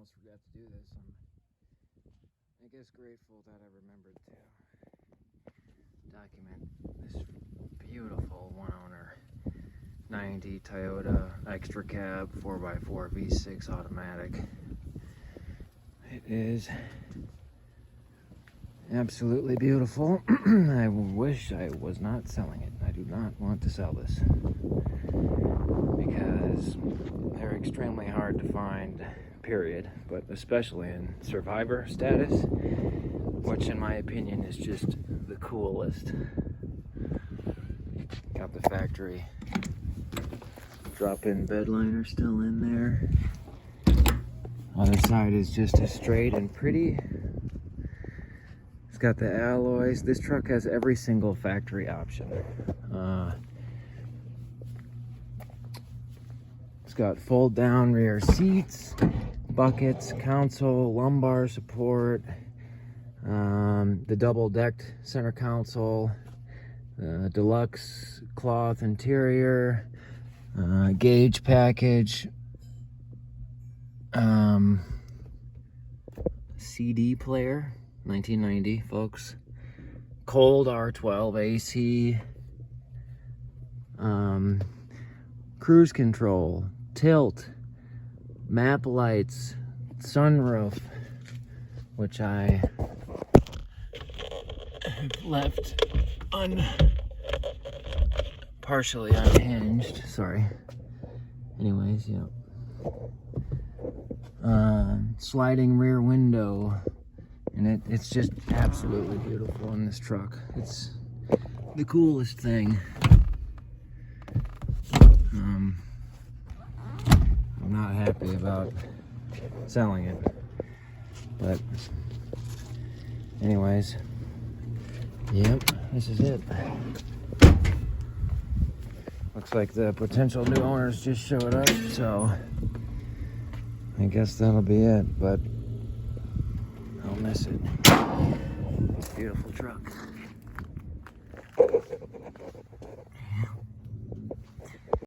almost forgot to do this. I'm, I guess, grateful that I remembered to document this beautiful one-owner 90 Toyota XtraCab 4x4 V6 automatic. It is absolutely beautiful. I wish I was not selling it. I do not want to sell this because they're extremely hard to find, period, but especially in survivor status, which in my opinion is just the coolest. Got the factory drop-in bed liner still in there. Other side is just as straight and pretty. It's got the alloys. This truck has every single factory option. It's got fold down rear seats, buckets, console, lumbar support, the double decked center console, deluxe cloth interior, gauge package, CD player, 1990 folks, cold R12 AC, cruise control, tilt, map lights, sunroof, which I have left partially unhinged, sorry. Anyways, yeah. Sliding rear window, and it's just absolutely beautiful in this truck. It's the coolest thing. I'm not happy about selling it, but anyways, yep, this is it. Looks like the potential new owners just showed up, so I guess that'll be it, but I'll miss it. It's a beautiful truck.